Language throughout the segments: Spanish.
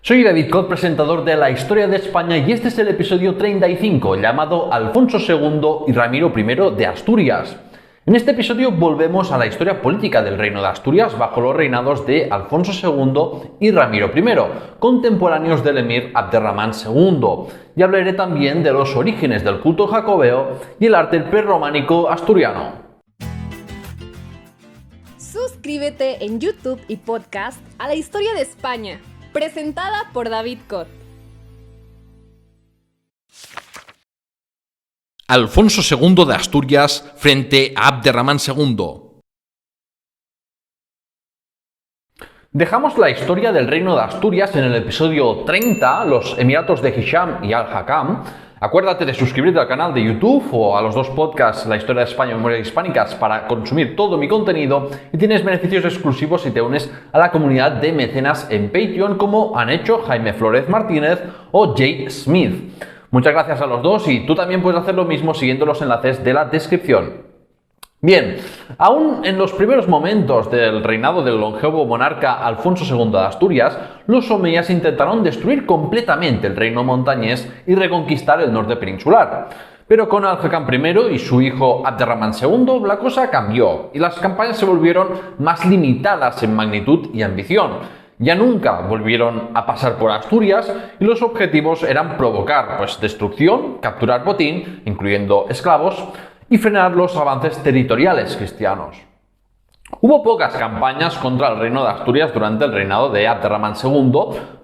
Soy David Cot, presentador de La Historia de España, y este es el episodio 35, llamado Alfonso II y Ramiro I de Asturias. En este episodio volvemos a la historia política del Reino de Asturias bajo los reinados de Alfonso II y Ramiro I, contemporáneos del emir Abderramán II, y hablaré también de los orígenes del culto jacobeo y el arte prerrománico asturiano. Suscríbete en YouTube y podcast a La Historia de España, presentada por David Cot. Alfonso II de Asturias frente a Abderramán II. Dejamos la historia del Reino de Asturias en el episodio 30, los Emiratos de Hisham y Al-Hakam. Acuérdate de suscribirte al canal de YouTube o a los dos podcasts La Historia de España y Memorias Hispánicas para consumir todo mi contenido, y tienes beneficios exclusivos si te unes a la comunidad de mecenas en Patreon, como han hecho Jaime Flórez Martínez o Jay Smith. Muchas gracias a los dos, y tú también puedes hacer lo mismo siguiendo los enlaces de la descripción. Bien, aún en los primeros momentos del reinado del longevo monarca Alfonso II de Asturias, los omeyas intentaron destruir completamente el reino montañés y reconquistar el norte peninsular. Pero con Al-Hakam I y su hijo Abderramán II, la cosa cambió y las campañas se volvieron más limitadas en magnitud y ambición. Ya nunca volvieron a pasar por Asturias y los objetivos eran provocar destrucción, capturar botín, incluyendo esclavos, y frenar los avances territoriales cristianos. Hubo pocas campañas contra el reino de Asturias durante el reinado de Abderramán II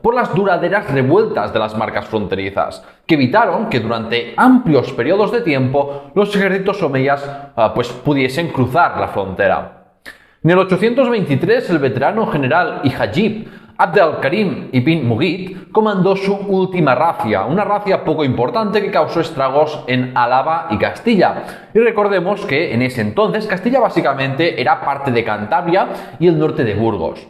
por las duraderas revueltas de las marcas fronterizas, que evitaron que durante amplios periodos de tiempo los ejércitos omeyas pudiesen cruzar la frontera. En el 823, el veterano general y hajib Abd al-Karim ibn Mughith comandó su última razzia, una razzia poco importante que causó estragos en Álava y Castilla. Y recordemos que en ese entonces Castilla básicamente era parte de Cantabria y el norte de Burgos.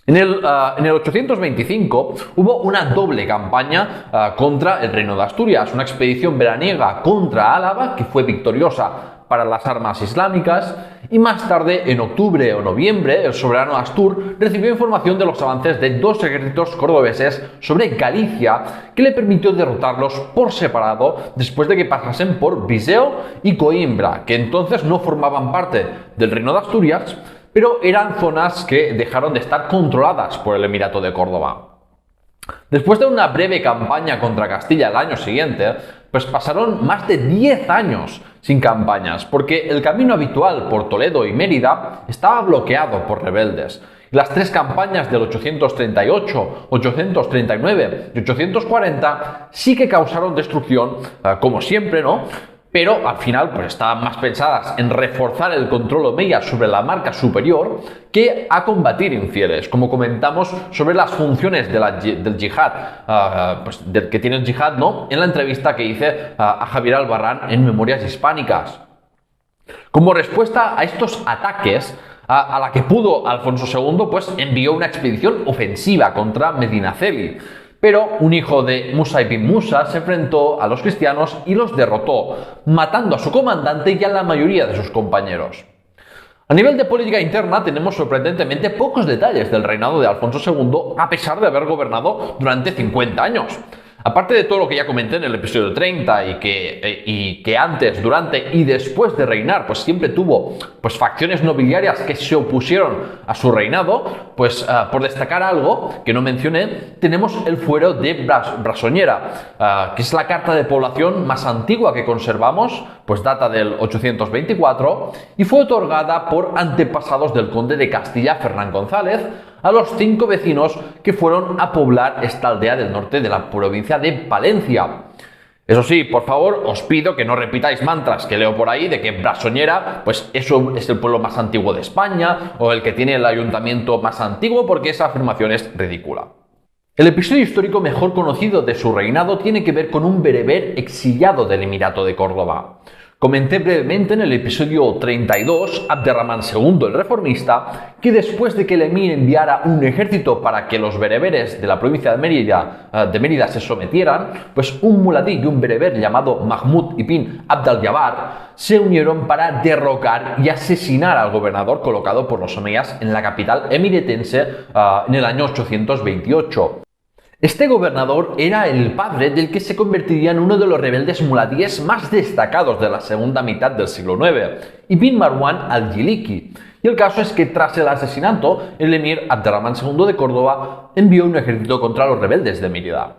En el 825 hubo una doble campaña contra el reino de Asturias, una expedición veraniega contra Álava que fue victoriosa para las armas islámicas, y más tarde, en octubre o noviembre, el soberano Astur recibió información de los avances de dos ejércitos cordobeses sobre Galicia, que le permitió derrotarlos por separado después de que pasasen por Viseu y Coimbra, que entonces no formaban parte del reino de Asturias, pero eran zonas que dejaron de estar controladas por el Emirato de Córdoba. Después de una breve campaña contra Castilla el año siguiente, pasaron más de 10 años sin campañas, porque el camino habitual por Toledo y Mérida estaba bloqueado por rebeldes. Las tres campañas del 838, 839 y 840 sí que causaron destrucción, como siempre, ¿no? Pero al final estaban más pensadas en reforzar el control omeya sobre la marca superior que a combatir infieles, como comentamos sobre las funciones del yihad, que tiene el yihad, ¿no?, en la entrevista que hice a Javier Albarrán en Memorias Hispánicas. Como respuesta a estos ataques, a la que pudo Alfonso II, envió una expedición ofensiva contra Medinaceli. Pero un hijo de Musa ibn Musa se enfrentó a los cristianos y los derrotó, matando a su comandante y a la mayoría de sus compañeros. A nivel de política interna tenemos sorprendentemente pocos detalles del reinado de Alfonso II, a pesar de haber gobernado durante 50 años. Aparte de todo lo que ya comenté en el episodio 30 y que antes, durante y después de reinar siempre tuvo facciones nobiliarias que se opusieron a su reinado, por destacar algo que no mencioné, tenemos el fuero de Brasoñera, que es la carta de población más antigua que conservamos, data del 824 y fue otorgada por antepasados del conde de Castilla, Fernán González, a los 5 vecinos que fueron a poblar esta aldea del norte de la provincia de Palencia. Eso sí, por favor, os pido que no repitáis mantras que leo por ahí de que Brasoñera, eso es el pueblo más antiguo de España o el que tiene el ayuntamiento más antiguo, porque esa afirmación es ridícula. El episodio histórico mejor conocido de su reinado tiene que ver con un bereber exiliado del Emirato de Córdoba. Comenté brevemente en el episodio 32, Abderramán II el Reformista, que después de que el emir enviara un ejército para que los bereberes de la provincia de Mérida se sometieran, un muladí y un bereber llamado Mahmud ibn Abd al-Jabbar se unieron para derrocar y asesinar al gobernador colocado por los omeyas en la capital emiretense en el año 828. Este gobernador era el padre del que se convertiría en uno de los rebeldes muladíes más destacados de la segunda mitad del siglo IX, Ibn Marwan al-Jiliki. Y el caso es que tras el asesinato, el emir Abderramán II de Córdoba envió un ejército contra los rebeldes de Mérida.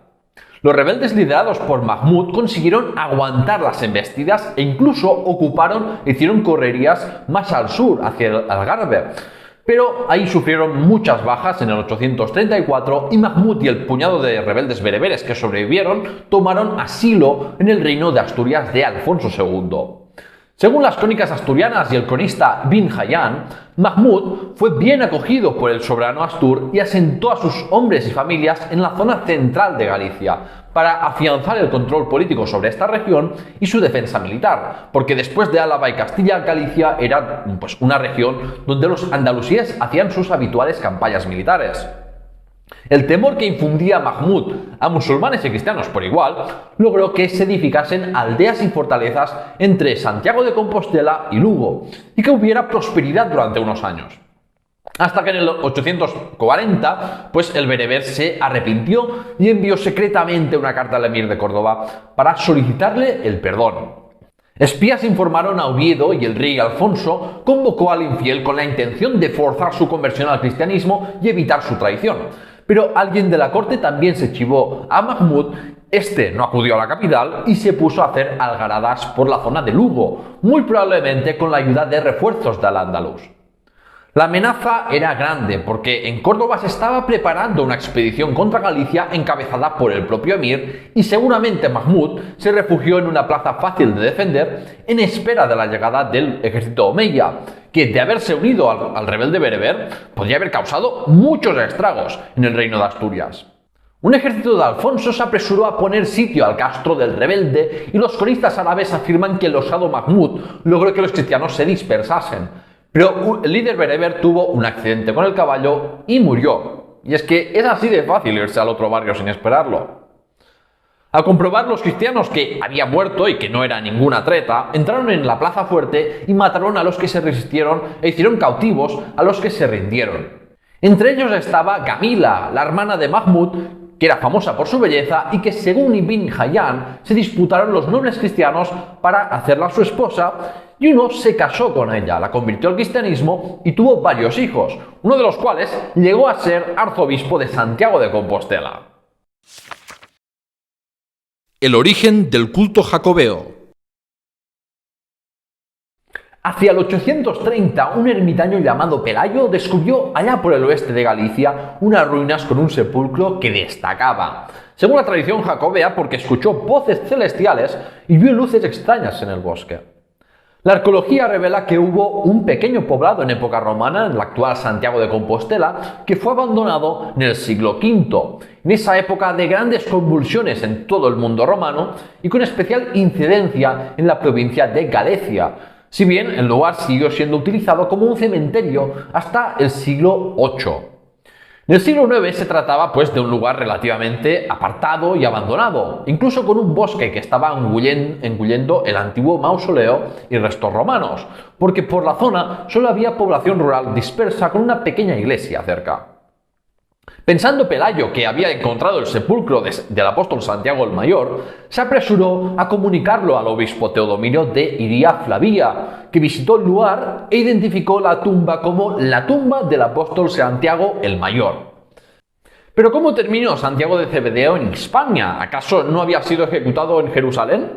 Los rebeldes liderados por Mahmud consiguieron aguantar las embestidas e incluso ocuparon e hicieron correrías más al sur, hacia el Algarve. Pero ahí sufrieron muchas bajas en el 834 y Mahmud y el puñado de rebeldes bereberes que sobrevivieron tomaron asilo en el reino de Asturias de Alfonso II. Según las crónicas asturianas y el cronista Ibn Hayyan, Mahmud fue bien acogido por el soberano astur y asentó a sus hombres y familias en la zona central de Galicia para afianzar el control político sobre esta región y su defensa militar, porque después de Álava y Castilla, Galicia era una región donde los andalusíes hacían sus habituales campañas militares. El temor que infundía Mahmud a musulmanes y cristianos por igual logró que se edificasen aldeas y fortalezas entre Santiago de Compostela y Lugo y que hubiera prosperidad durante unos años. Hasta que en el 840, el bereber se arrepintió y envió secretamente una carta al emir de Córdoba para solicitarle el perdón. Espías informaron a Oviedo y el rey Alfonso convocó al infiel con la intención de forzar su conversión al cristianismo y evitar su traición. Pero alguien de la corte también se chivó a Mahmud. Este no acudió a la capital y se puso a hacer algaradas por la zona de Lugo, muy probablemente con la ayuda de refuerzos de Al-Ándalus. La amenaza era grande porque en Córdoba se estaba preparando una expedición contra Galicia encabezada por el propio emir y seguramente Mahmud se refugió en una plaza fácil de defender en espera de la llegada del ejército omeya, que de haberse unido al rebelde bereber podría haber causado muchos estragos en el reino de Asturias. Un ejército de Alfonso se apresuró a poner sitio al castro del rebelde y los cronistas árabes afirman que el osado Mahmud logró que los cristianos se dispersasen. Pero el líder bereber tuvo un accidente con el caballo y murió. Y es que es así de fácil irse al otro barrio sin esperarlo. Al comprobar los cristianos que había muerto y que no era ninguna treta, entraron en la plaza fuerte y mataron a los que se resistieron e hicieron cautivos a los que se rindieron. Entre ellos estaba Gamila, la hermana de Mahmud, que era famosa por su belleza y que, según Ibn Hayyan, se disputaron los nobles cristianos para hacerla su esposa, y uno se casó con ella, la convirtió al cristianismo y tuvo varios hijos, uno de los cuales llegó a ser arzobispo de Santiago de Compostela. El origen del culto jacobeo. Hacia el 830, un ermitaño llamado Pelayo descubrió allá por el oeste de Galicia unas ruinas con un sepulcro que destacaba, según la tradición jacobea, porque escuchó voces celestiales y vio luces extrañas en el bosque. La arqueología revela que hubo un pequeño poblado en época romana, en el actual Santiago de Compostela, que fue abandonado en el siglo V, en esa época de grandes convulsiones en todo el mundo romano y con especial incidencia en la provincia de Galicia, si bien el lugar siguió siendo utilizado como un cementerio hasta el siglo VIII. En el siglo IX se trataba de un lugar relativamente apartado y abandonado, incluso con un bosque que estaba engullendo el antiguo mausoleo y restos romanos, porque por la zona solo había población rural dispersa con una pequeña iglesia cerca. Pensando Pelayo que había encontrado el sepulcro del apóstol Santiago el Mayor, se apresuró a comunicarlo al obispo Teodomiro de Iria Flavia, que visitó el lugar e identificó la tumba como la tumba del apóstol Santiago el Mayor. Pero ¿cómo terminó Santiago de Cebedeo en Hispania? ¿Acaso no había sido ejecutado en Jerusalén?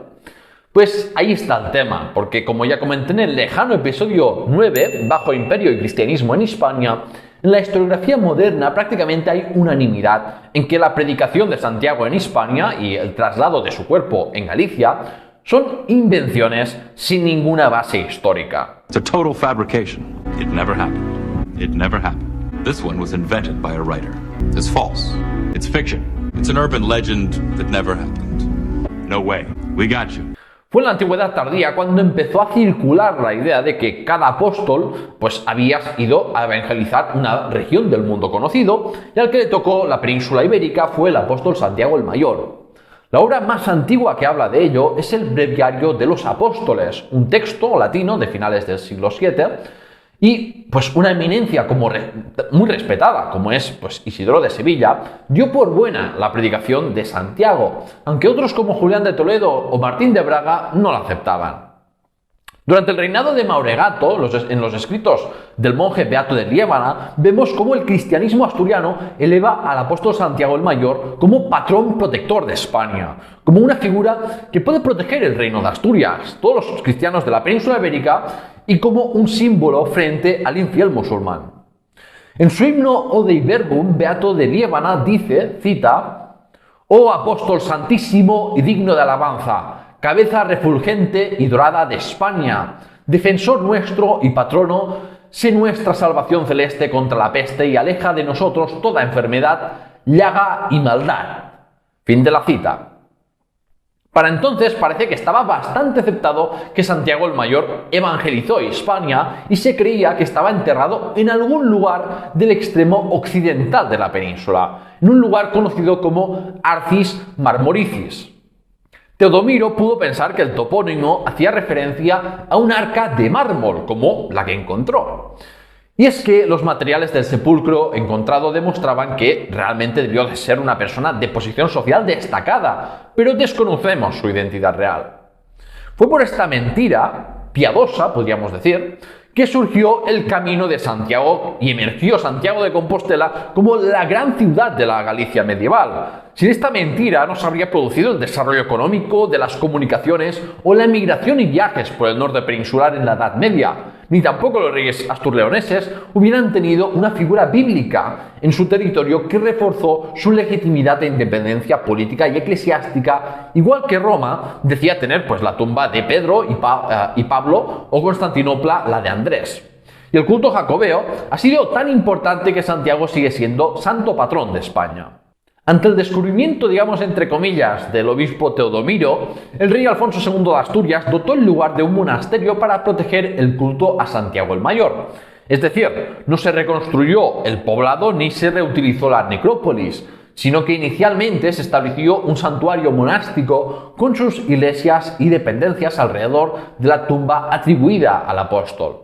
Pues ahí está el tema, porque como ya comenté en el lejano episodio 9, Bajo Imperio y Cristianismo en Hispania, en la historiografía moderna prácticamente hay unanimidad en que la predicación de Santiago en Hispania y el traslado de su cuerpo en Galicia son invenciones sin ninguna base histórica. It's a total fabrication. It never happened. It never happened. This one was invented by a writer. It's false. It's fiction. It's an urban legend that never happened. No way. We got you. Fue en la antigüedad tardía cuando empezó a circular la idea de que cada apóstol había ido a evangelizar una región del mundo conocido, y al que le tocó la península ibérica fue el apóstol Santiago el Mayor. La obra más antigua que habla de ello es el Breviario de los Apóstoles, un texto latino de finales del siglo VII, Y pues una eminencia muy respetada, como es pues, Isidoro de Sevilla, dio por buena la predicación de Santiago, aunque otros como Julián de Toledo o Martín de Braga no la aceptaban. Durante el reinado de Mauregato, en los escritos del monje Beato de Liébana, vemos cómo el cristianismo asturiano eleva al apóstol Santiago el Mayor como patrón protector de España, como una figura que puede proteger el reino de Asturias, todos los cristianos de la península ibérica, y como un símbolo frente al infiel musulmán. En su himno Ode Verbum, Beato de Liébana dice, cita, «Oh apóstol santísimo y digno de alabanza, cabeza refulgente y dorada de España, defensor nuestro y patrono, sé nuestra salvación celeste contra la peste y aleja de nosotros toda enfermedad, llaga y maldad». Fin de la cita. Para entonces parece que estaba bastante aceptado que Santiago el Mayor evangelizó Hispania y se creía que estaba enterrado en algún lugar del extremo occidental de la península, en un lugar conocido como Arcis Marmoricis. Teodomiro pudo pensar que el topónimo hacía referencia a un arca de mármol, como la que encontró. Y es que los materiales del sepulcro encontrado demostraban que realmente debió de ser una persona de posición social destacada, pero desconocemos su identidad real. Fue por esta mentira, piadosa, podríamos decir, que surgió el Camino de Santiago y emergió Santiago de Compostela como la gran ciudad de la Galicia medieval. Sin esta mentira no se habría producido el desarrollo económico de las comunicaciones o la emigración y viajes por el norte peninsular en la Edad Media, ni tampoco los reyes asturleoneses hubieran tenido una figura bíblica en su territorio que reforzó su legitimidad de independencia política y eclesiástica, igual que Roma decía tener pues la tumba de Pedro y Pablo, o Constantinopla la de Andrés. Y el culto jacobeo ha sido tan importante que Santiago sigue siendo santo patrón de España. Ante el descubrimiento, digamos entre comillas, del obispo Teodomiro, el rey Alfonso II de Asturias dotó el lugar de un monasterio para proteger el culto a Santiago el Mayor. Es decir, no se reconstruyó el poblado ni se reutilizó la necrópolis, sino que inicialmente se estableció un santuario monástico con sus iglesias y dependencias alrededor de la tumba atribuida al apóstol.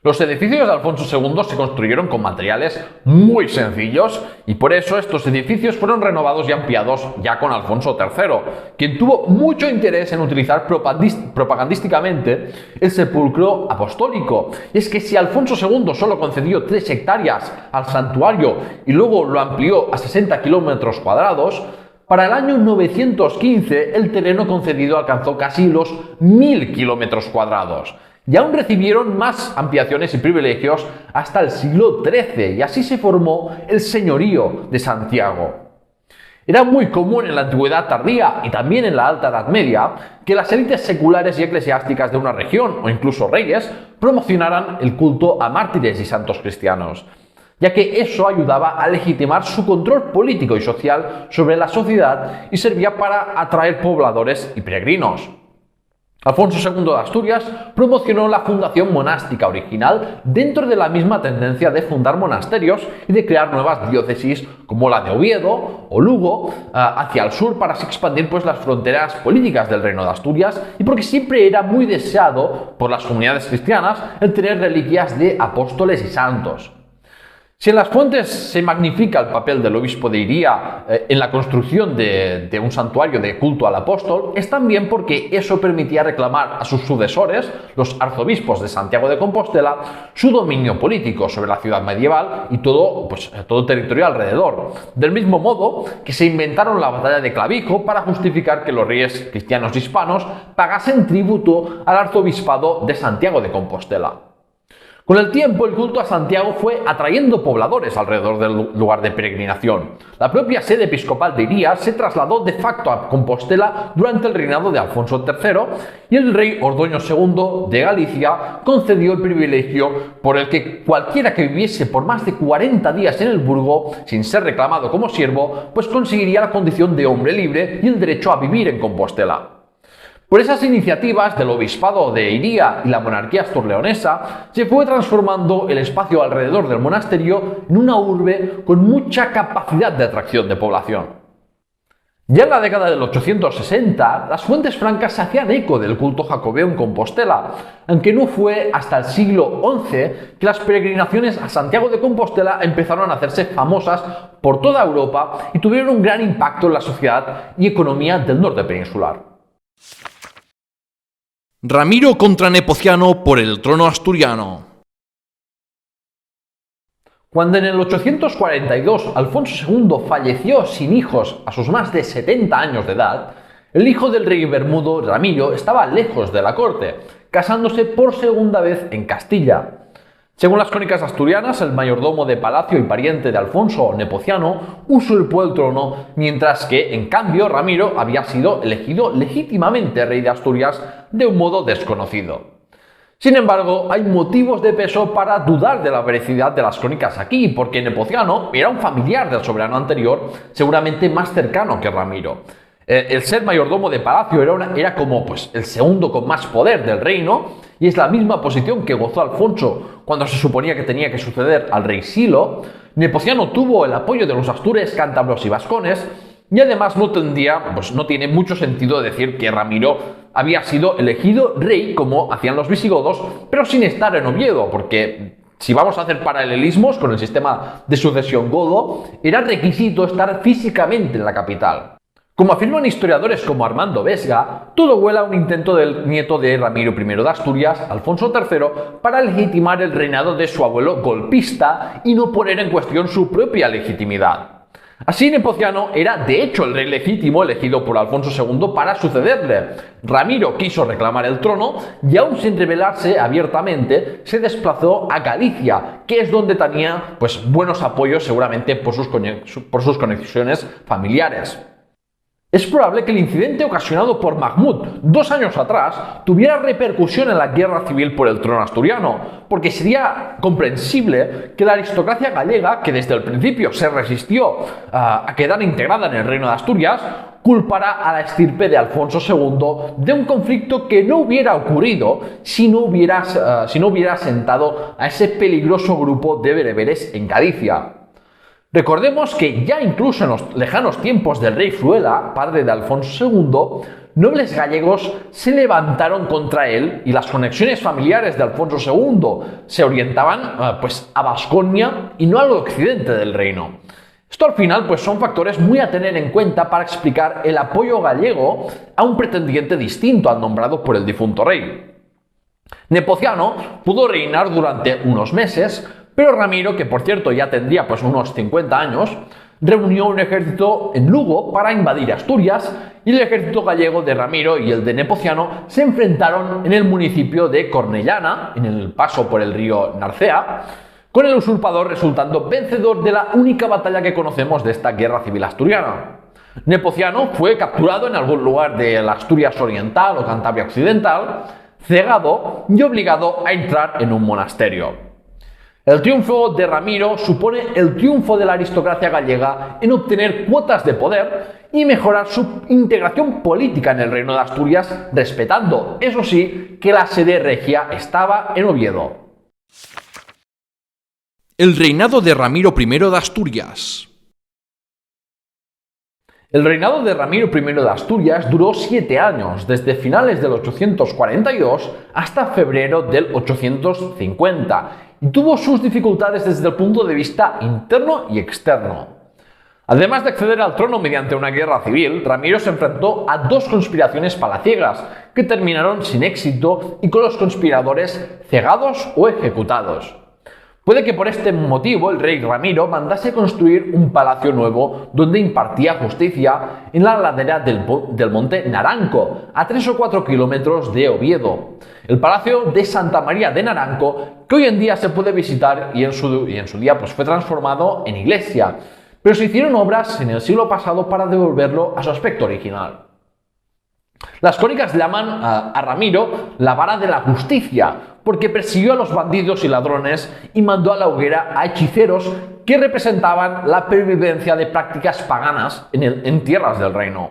Los edificios de Alfonso II se construyeron con materiales muy sencillos y por eso estos edificios fueron renovados y ampliados ya con Alfonso III, quien tuvo mucho interés en utilizar propagandísticamente el sepulcro apostólico. Y es que si Alfonso II solo concedió 3 hectáreas al santuario y luego lo amplió a 60 kilómetros cuadrados, para el año 915 el terreno concedido alcanzó casi los 1000 kilómetros cuadrados. Y aún recibieron más ampliaciones y privilegios hasta el siglo XIII, y así se formó el señorío de Santiago. Era muy común en la antigüedad tardía y también en la Alta Edad Media que las élites seculares y eclesiásticas de una región, o incluso reyes, promocionaran el culto a mártires y santos cristianos, ya que eso ayudaba a legitimar su control político y social sobre la sociedad y servía para atraer pobladores y peregrinos. Alfonso II de Asturias promocionó la fundación monástica original dentro de la misma tendencia de fundar monasterios y de crear nuevas diócesis como la de Oviedo o Lugo hacia el sur para así expandir pues, las fronteras políticas del reino de Asturias y porque siempre era muy deseado por las comunidades cristianas el tener reliquias de apóstoles y santos. Si en las fuentes se magnifica el papel del obispo de Iría en la construcción de un santuario de culto al apóstol, es también porque eso permitía reclamar a sus sucesores, los arzobispos de Santiago de Compostela, su dominio político sobre la ciudad medieval y todo territorio alrededor. Del mismo modo que se inventaron la batalla de Clavijo para justificar que los reyes cristianos hispanos pagasen tributo al arzobispado de Santiago de Compostela. Con el tiempo, el culto a Santiago fue atrayendo pobladores alrededor del lugar de peregrinación. La propia sede episcopal de Iría se trasladó de facto a Compostela durante el reinado de Alfonso III y el rey Ordoño II de Galicia concedió el privilegio por el que cualquiera que viviese por más de 40 días en el burgo, sin ser reclamado como siervo, pues conseguiría la condición de hombre libre y el derecho a vivir en Compostela. Por esas iniciativas del obispado de Iría y la monarquía asturleonesa, se fue transformando el espacio alrededor del monasterio en una urbe con mucha capacidad de atracción de población. Ya en la década del 860, las fuentes francas se hacían eco del culto jacobeo en Compostela, aunque no fue hasta el siglo XI que las peregrinaciones a Santiago de Compostela empezaron a hacerse famosas por toda Europa y tuvieron un gran impacto en la sociedad y economía del norte peninsular. Ramiro contra Nepociano por el trono asturiano. Cuando en el 842 Alfonso II falleció sin hijos a sus más de 70 años de edad, el hijo del rey bermudo, Ramiro, estaba lejos de la corte, casándose por segunda vez en Castilla. Según las crónicas asturianas, el mayordomo de palacio y pariente de Alfonso, Nepociano, usurpó el trono, mientras que, en cambio, Ramiro había sido elegido legítimamente rey de Asturias de un modo desconocido. Sin embargo, hay motivos de peso para dudar de la veracidad de las crónicas aquí, porque Nepociano era un familiar del soberano anterior, seguramente más cercano que Ramiro. El ser mayordomo de palacio era como el segundo con más poder del reino, y es la misma posición que gozó Alfonso cuando se suponía que tenía que suceder al rey Silo. Nepociano tuvo el apoyo de los astures, cántabros y vascones, y además no tiene mucho sentido decir que Ramiro había sido elegido rey como hacían los visigodos, pero sin estar en Oviedo, porque si vamos a hacer paralelismos con el sistema de sucesión godo, era requisito estar físicamente en la capital. Como afirman historiadores como Armando Vesga, todo huele a un intento del nieto de Ramiro I de Asturias, Alfonso III, para legitimar el reinado de su abuelo golpista y no poner en cuestión su propia legitimidad. Así, Nepociano era de hecho el rey legítimo elegido por Alfonso II para sucederle. Ramiro quiso reclamar el trono y, aún sin rebelarse abiertamente, se desplazó a Galicia, que es donde tenía buenos apoyos seguramente por sus conexiones familiares. Es probable que el incidente ocasionado por Mahmud 2 años atrás tuviera repercusión en la guerra civil por el trono asturiano, porque sería comprensible que la aristocracia gallega, que desde el principio se resistió a quedar integrada en el reino de Asturias, culpara a la estirpe de Alfonso II de un conflicto que no hubiera ocurrido si no hubiera asentado a ese peligroso grupo de bereberes en Galicia. Recordemos que ya incluso en los lejanos tiempos del rey Fruela, padre de Alfonso II, nobles gallegos se levantaron contra él y las conexiones familiares de Alfonso II se orientaban a Vasconia y no al occidente del reino. Esto al final son factores muy a tener en cuenta para explicar el apoyo gallego a un pretendiente distinto al nombrado por el difunto rey. Nepociano pudo reinar durante unos meses, pero Ramiro, que por cierto ya tendría unos 50 años, reunió un ejército en Lugo para invadir Asturias, y el ejército gallego de Ramiro y el de Nepociano se enfrentaron en el municipio de Cornellana, en el paso por el río Narcea, con el usurpador resultando vencedor de la única batalla que conocemos de esta guerra civil asturiana. Nepociano fue capturado en algún lugar de la Asturias Oriental o Cantabria Occidental, cegado y obligado a entrar en un monasterio. El triunfo de Ramiro supone el triunfo de la aristocracia gallega en obtener cuotas de poder y mejorar su integración política en el reino de Asturias, respetando, eso sí, que la sede regia estaba en Oviedo. El reinado de Ramiro I de Asturias. El reinado de Ramiro I de Asturias duró 7 años, desde finales del 842 hasta febrero del 850, y tuvo sus dificultades desde el punto de vista interno y externo. Además de acceder al trono mediante una guerra civil, Ramiro se enfrentó a 2 conspiraciones palaciegas, que terminaron sin éxito y con los conspiradores cegados o ejecutados. Puede que por este motivo el rey Ramiro mandase construir un palacio nuevo donde impartía justicia en la ladera del monte Naranco, a 3 o 4 kilómetros de Oviedo. El palacio de Santa María de Naranco, que hoy en día se puede visitar y en su día fue transformado en iglesia, pero se hicieron obras en el siglo pasado para devolverlo a su aspecto original. Las crónicas llaman a Ramiro la vara de la justicia, porque persiguió a los bandidos y ladrones y mandó a la hoguera a hechiceros que representaban la pervivencia de prácticas paganas en tierras del reino.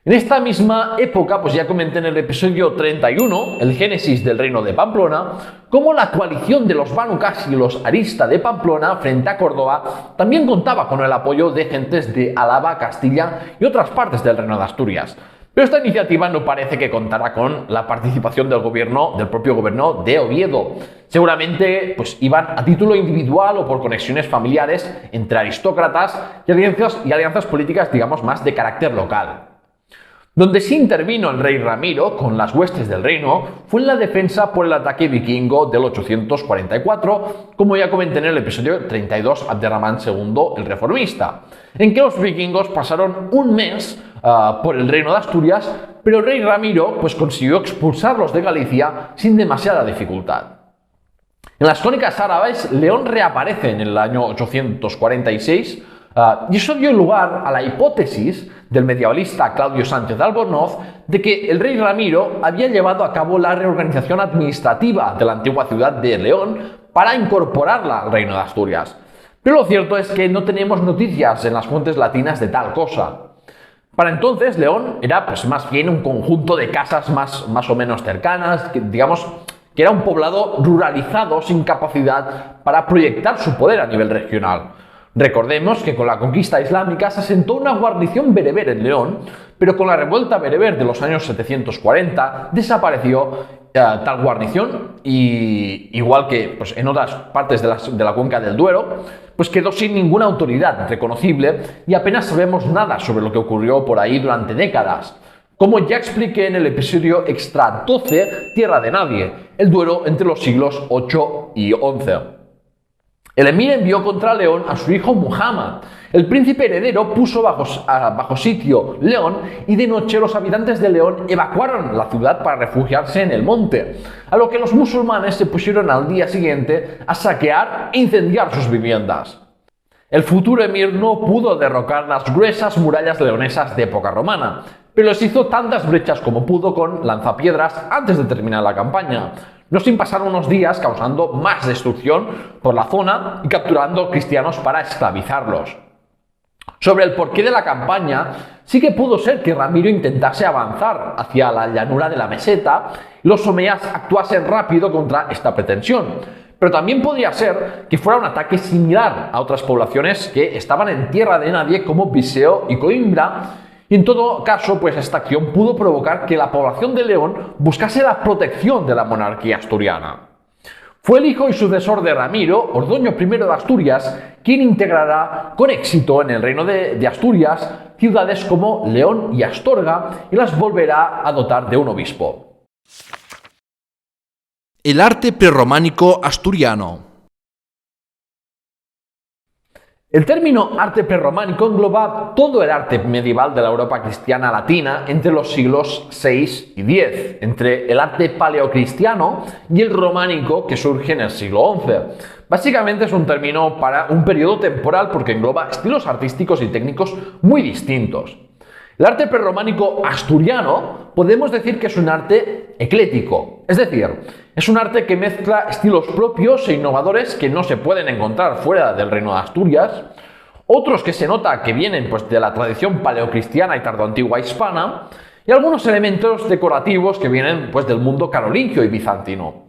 En esta misma época, pues ya comenté en el episodio 31, el génesis del reino de Pamplona, cómo la coalición de los Banucas y los Arista de Pamplona frente a Córdoba también contaba con el apoyo de gentes de Álava, Castilla y otras partes del reino de Asturias. Pero esta iniciativa no parece que contará con la participación del propio gobierno de Oviedo. Seguramente pues, iban a título individual o por conexiones familiares entre aristócratas y alianzas políticas, digamos, más de carácter local. Donde sí intervino el rey Ramiro con las huestes del reino fue en la defensa por el ataque vikingo del 844, como ya comenté en el episodio 32, Abderramán II el Reformista, en que los vikingos pasaron un mes por el reino de Asturias, pero el rey Ramiro pues, consiguió expulsarlos de Galicia sin demasiada dificultad. En las crónicas árabes, León reaparece en el año 846 y eso dio lugar a la hipótesis del medievalista Claudio Sánchez de Albornoz de que el rey Ramiro había llevado a cabo la reorganización administrativa de la antigua ciudad de León para incorporarla al reino de Asturias. Pero lo cierto es que no tenemos noticias en las fuentes latinas de tal cosa. Para entonces, León era pues, más bien un conjunto de casas más o menos cercanas, que era un poblado ruralizado sin capacidad para proyectar su poder a nivel regional. Recordemos que con la conquista islámica se asentó una guarnición bereber en León, pero con la revuelta bereber de los años 740 desapareció tal guarnición y, igual que pues, en otras partes de la cuenca del Duero, pues quedó sin ninguna autoridad reconocible y apenas sabemos nada sobre lo que ocurrió por ahí durante décadas. Como ya expliqué en el episodio extra 12, Tierra de Nadie, el Duero entre los siglos 8 y 11. El emir envió contra León a su hijo Muhammad. El príncipe heredero puso bajo sitio León y de noche los habitantes de León evacuaron la ciudad para refugiarse en el monte, a lo que los musulmanes se pusieron al día siguiente a saquear e incendiar sus viviendas. El futuro emir no pudo derrocar las gruesas murallas leonesas de época romana, pero les hizo tantas brechas como pudo con lanzapiedras antes de terminar la campaña, no sin pasar unos días causando más destrucción por la zona y capturando cristianos para esclavizarlos. Sobre el porqué de la campaña, sí que pudo ser que Ramiro intentase avanzar hacia la llanura de la meseta y los omeyas actuasen rápido contra esta pretensión. Pero también podría ser que fuera un ataque similar a otras poblaciones que estaban en Tierra de Nadie como Viseu y Coimbra. Y en todo caso, pues esta acción pudo provocar que la población de León buscase la protección de la monarquía asturiana. Fue el hijo y sucesor de Ramiro, Ordoño I de Asturias, quien integrará con éxito en el reino de Asturias ciudades como León y Astorga y las volverá a dotar de un obispo. El arte prerrománico asturiano. El término arte prerrománico engloba todo el arte medieval de la Europa cristiana latina entre los siglos VI y X, entre el arte paleocristiano y el románico que surge en el siglo XI. Básicamente es un término para un periodo temporal porque engloba estilos artísticos y técnicos muy distintos. El arte prerrománico asturiano podemos decir que es un arte eclético, es decir, es un arte que mezcla estilos propios e innovadores que no se pueden encontrar fuera del reino de Asturias, otros que se nota que vienen pues, de la tradición paleocristiana y tardoantigua hispana, y algunos elementos decorativos que vienen pues, del mundo carolingio y bizantino.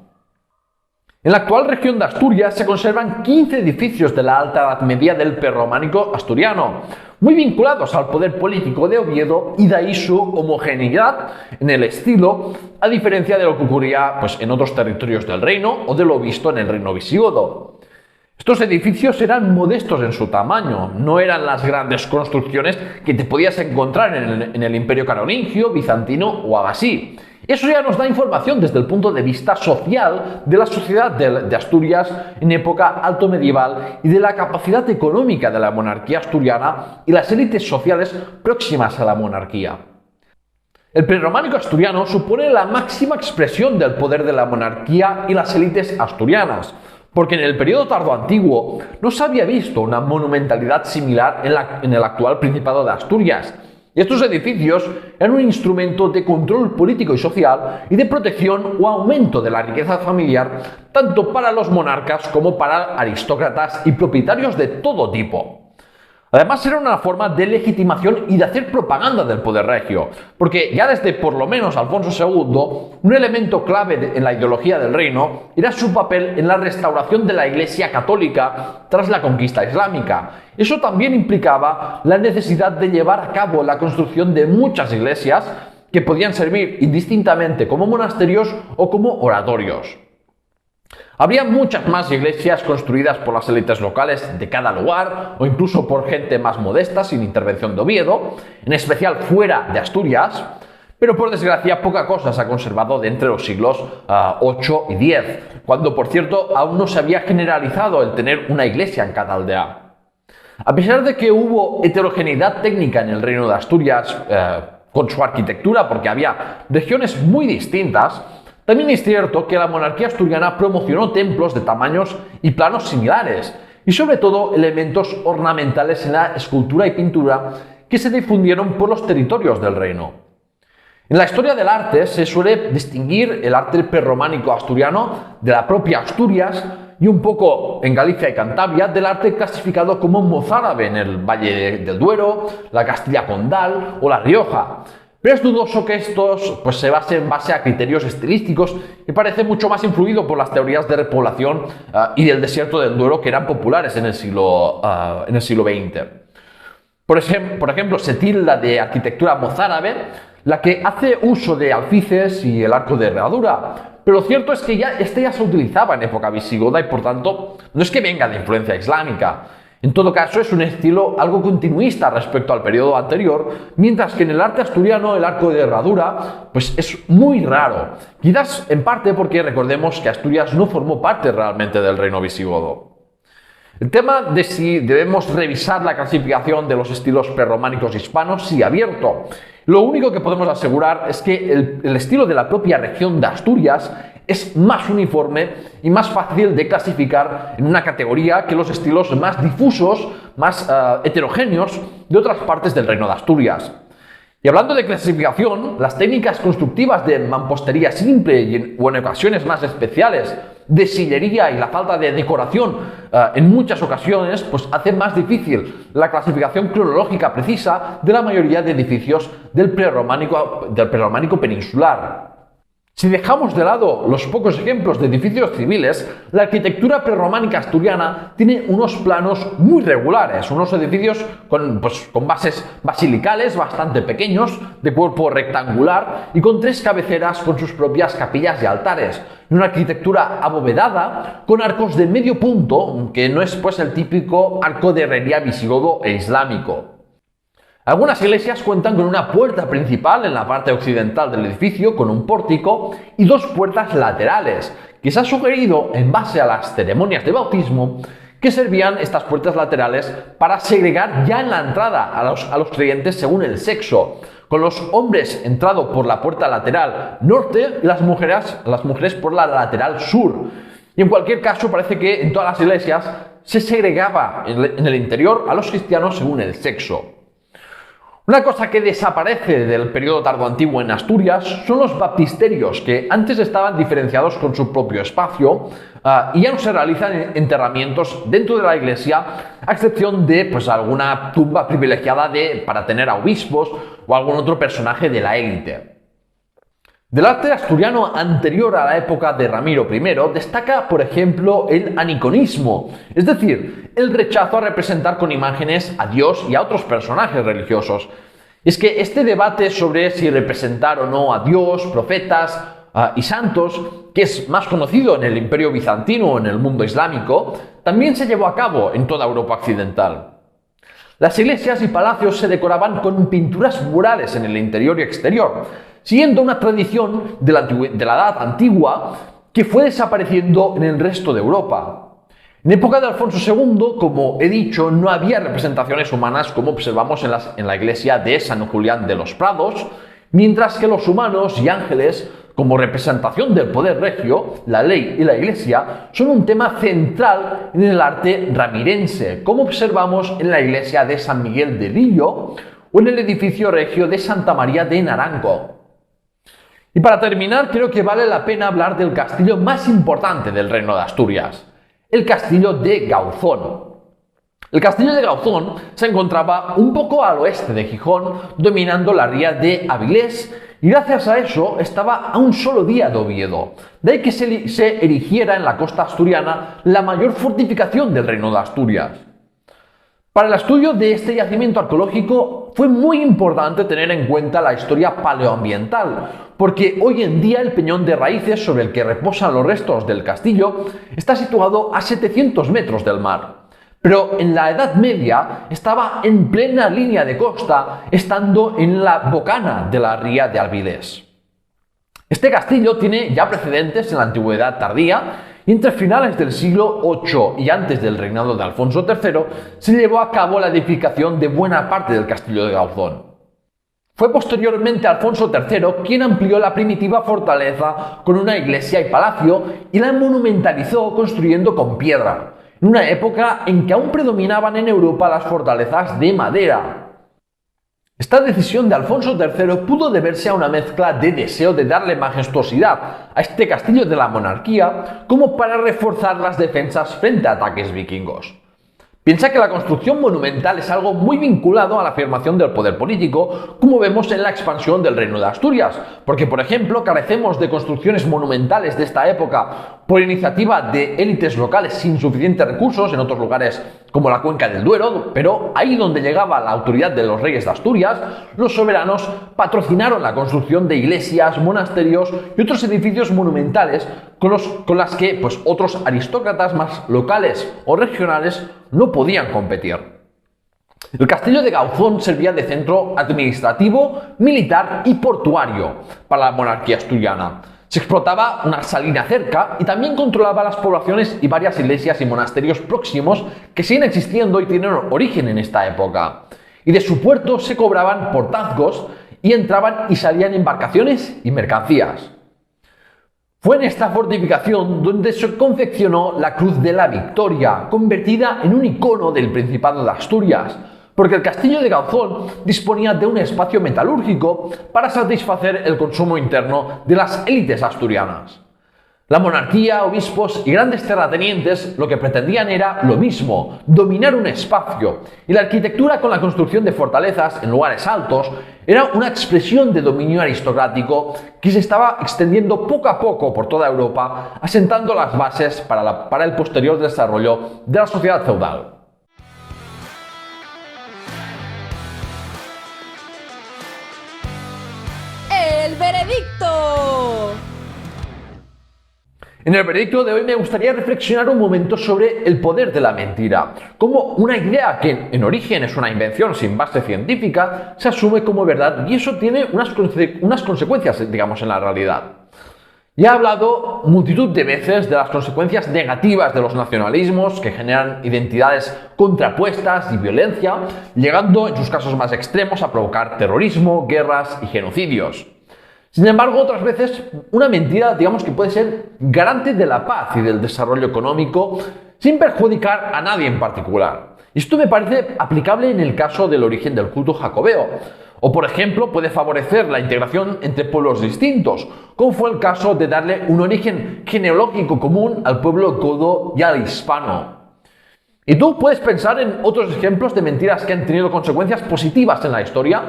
En la actual región de Asturias se conservan 15 edificios de la Alta Edad Media del prerrománico asturiano, muy vinculados al poder político de Oviedo y de ahí su homogeneidad en el estilo, a diferencia de lo que ocurría pues, en otros territorios del reino o de lo visto en el reino visigodo. Estos edificios eran modestos en su tamaño, no eran las grandes construcciones que te podías encontrar en el imperio carolingio, bizantino o abasí. Eso ya nos da información desde el punto de vista social de la sociedad de Asturias en época alto medieval y de la capacidad económica de la monarquía asturiana y las élites sociales próximas a la monarquía. El prerrománico asturiano supone la máxima expresión del poder de la monarquía y las élites asturianas, porque en el periodo tardoantiguo no se había visto una monumentalidad similar en el actual Principado de Asturias. Y estos edificios eran un instrumento de control político y social y de protección o aumento de la riqueza familiar tanto para los monarcas como para aristócratas y propietarios de todo tipo. Además, era una forma de legitimación y de hacer propaganda del poder regio, porque ya desde por lo menos Alfonso II, un elemento clave en la ideología del reino era su papel en la restauración de la Iglesia católica tras la conquista islámica. Eso también implicaba la necesidad de llevar a cabo la construcción de muchas iglesias que podían servir indistintamente como monasterios o como oratorios. Habría muchas más iglesias construidas por las élites locales de cada lugar o incluso por gente más modesta sin intervención de Oviedo, en especial fuera de Asturias, pero por desgracia poca cosa se ha conservado de entre los siglos 8 y 10, cuando por cierto aún no se había generalizado el tener una iglesia en cada aldea. A pesar de que hubo heterogeneidad técnica en el Reino de Asturias con su arquitectura, porque había regiones muy distintas, también es cierto que la monarquía asturiana promocionó templos de tamaños y planos similares, y sobre todo elementos ornamentales en la escultura y pintura que se difundieron por los territorios del reino. En la historia del arte se suele distinguir el arte prerrománico asturiano de la propia Asturias y un poco en Galicia y Cantabria del arte clasificado como mozárabe en el Valle del Duero, la Castilla Condal o La Rioja. Pero es dudoso que estos se basen en base a criterios estilísticos y parece mucho más influido por las teorías de repoblación y del desierto del Duero que eran populares en el siglo XX. Por ejemplo, se tilda de arquitectura mozárabe la que hace uso de alfices y el arco de herradura, pero lo cierto es que ya se utilizaba en época visigoda y por tanto no es que venga de influencia islámica. En todo caso, es un estilo algo continuista respecto al periodo anterior, mientras que en el arte asturiano el arco de herradura es muy raro. Quizás en parte porque recordemos que Asturias no formó parte realmente del reino visigodo. El tema de si debemos revisar la clasificación de los estilos prerrománicos hispanos sigue abierto. Lo único que podemos asegurar es que el estilo de la propia región de Asturias es más uniforme y más fácil de clasificar en una categoría que los estilos más difusos, más heterogéneos de otras partes del reino de Asturias. Y hablando de clasificación, las técnicas constructivas de mampostería simple o en ocasiones más especiales de sillería y la falta de decoración en muchas ocasiones hacen más difícil la clasificación cronológica precisa de la mayoría de edificios del prerrománico peninsular. Si dejamos de lado los pocos ejemplos de edificios civiles, la arquitectura prerrománica asturiana tiene unos planos muy regulares, unos edificios con bases basilicales bastante pequeños, de cuerpo rectangular y con 3 cabeceras con sus propias capillas y altares, y una arquitectura abovedada con arcos de medio punto, que no es el típico arco de herrería visigodo e islámico. Algunas iglesias cuentan con una puerta principal en la parte occidental del edificio con un pórtico y 2 puertas laterales, que se ha sugerido en base a las ceremonias de bautismo que servían estas puertas laterales para segregar ya en la entrada a los creyentes según el sexo, con los hombres entrando por la puerta lateral norte y las mujeres por la lateral sur. Y en cualquier caso parece que en todas las iglesias se segregaba en el interior a los cristianos según el sexo. Una cosa que desaparece del periodo tardoantiguo en Asturias son los baptisterios, que antes estaban diferenciados con su propio espacio y ya no se realizan enterramientos dentro de la iglesia, a excepción de alguna tumba privilegiada para tener a obispos o algún otro personaje de la élite. Del arte asturiano anterior a la época de Ramiro I destaca, por ejemplo, el aniconismo, es decir, el rechazo a representar con imágenes a Dios y a otros personajes religiosos. Es que este debate sobre si representar o no a Dios, profetas y santos, que es más conocido en el Imperio Bizantino o en el mundo islámico, también se llevó a cabo en toda Europa occidental. Las iglesias y palacios se decoraban con pinturas murales en el interior y exterior, siguiendo una tradición de la Edad Antigua que fue desapareciendo en el resto de Europa. En época de Alfonso II, como he dicho, no había representaciones humanas como observamos en la iglesia de San Julián de los Prados, mientras que los humanos y ángeles, como representación del poder regio, la ley y la iglesia, son un tema central en el arte ramirense, como observamos en la iglesia de San Miguel de Lillo o en el edificio regio de Santa María de Naranco. Y para terminar, creo que vale la pena hablar del castillo más importante del Reino de Asturias, el castillo de Gauzón. El castillo de Gauzón se encontraba un poco al oeste de Gijón, dominando la ría de Avilés, y gracias a eso estaba a un solo día de Oviedo. De ahí que se erigiera en la costa asturiana la mayor fortificación del Reino de Asturias. Para el estudio de este yacimiento arqueológico fue muy importante tener en cuenta la historia paleoambiental, porque hoy en día el peñón de raíces sobre el que reposan los restos del castillo está situado a 700 metros del mar. Pero en la Edad Media estaba en plena línea de costa, estando en la bocana de la ría de Avilés. Este castillo tiene ya precedentes en la antigüedad tardía, y entre finales del siglo VIII y antes del reinado de Alfonso III se llevó a cabo la edificación de buena parte del castillo de Gauzón. Fue posteriormente Alfonso III quien amplió la primitiva fortaleza con una iglesia y palacio y la monumentalizó construyendo con piedra, en una época en que aún predominaban en Europa las fortalezas de madera. Esta decisión de Alfonso III pudo deberse a una mezcla de deseo de darle majestuosidad a este castillo de la monarquía como para reforzar las defensas frente a ataques vikingos. Piensa que la construcción monumental es algo muy vinculado a la afirmación del poder político, como vemos en la expansión del Reino de Asturias, porque por ejemplo carecemos de construcciones monumentales de esta época por iniciativa de élites locales sin suficientes recursos en otros lugares como la cuenca del Duero, pero ahí donde llegaba la autoridad de los reyes de Asturias, los soberanos patrocinaron la construcción de iglesias, monasterios y otros edificios monumentales con las que otros aristócratas más locales o regionales no podían competir. El castillo de Gauzón servía de centro administrativo, militar y portuario para la monarquía asturiana. Se explotaba una salina cerca y también controlaba las poblaciones y varias iglesias y monasterios próximos que siguen existiendo y tienen origen en esta época. Y de su puerto se cobraban portazgos y entraban y salían embarcaciones y mercancías. Fue en esta fortificación donde se confeccionó la Cruz de la Victoria, convertida en un icono del Principado de Asturias, porque el castillo de Gauzón disponía de un espacio metalúrgico para satisfacer el consumo interno de las élites asturianas. La monarquía, obispos y grandes terratenientes lo que pretendían era lo mismo, dominar un espacio, y la arquitectura con la construcción de fortalezas en lugares altos era una expresión de dominio aristocrático que se estaba extendiendo poco a poco por toda Europa, asentando las bases para el posterior desarrollo de la sociedad feudal. ¡El veredicto! En el veredicto de hoy me gustaría reflexionar un momento sobre el poder de la mentira, como una idea que en origen es una invención sin base científica, se asume como verdad y eso tiene unas consecuencias, en la realidad. Ya he hablado multitud de veces de las consecuencias negativas de los nacionalismos que generan identidades contrapuestas y violencia, llegando en sus casos más extremos a provocar terrorismo, guerras y genocidios. Sin embargo, otras veces una mentira, que puede ser garante de la paz y del desarrollo económico sin perjudicar a nadie en particular. Y esto me parece aplicable en el caso del origen del culto jacobeo. O, por ejemplo, puede favorecer la integración entre pueblos distintos, como fue el caso de darle un origen genealógico común al pueblo godo y al hispano. ¿Y tú puedes pensar en otros ejemplos de mentiras que han tenido consecuencias positivas en la historia?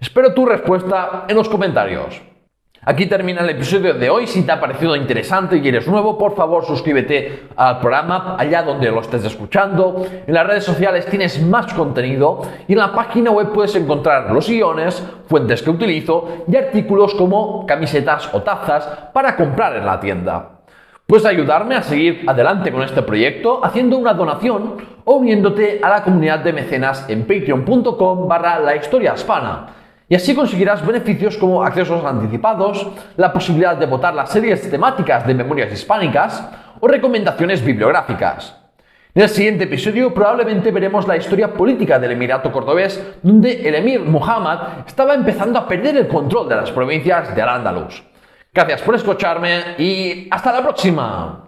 Espero tu respuesta en los comentarios. Aquí termina el episodio de hoy. Si te ha parecido interesante y eres nuevo, por favor suscríbete al programa allá donde lo estés escuchando. En las redes sociales tienes más contenido y en la página web puedes encontrar los guiones, fuentes que utilizo y artículos como camisetas o tazas para comprar en la tienda. Puedes ayudarme a seguir adelante con este proyecto haciendo una donación o uniéndote a la comunidad de mecenas en patreon.com/lahistoriahispana. Y así conseguirás beneficios como accesos anticipados, la posibilidad de votar las series temáticas de Memorias Hispánicas o recomendaciones bibliográficas. En el siguiente episodio probablemente veremos la historia política del Emirato Cordobés, donde el emir Muhammad estaba empezando a perder el control de las provincias de Al-Ándalus. Gracias por escucharme y hasta la próxima.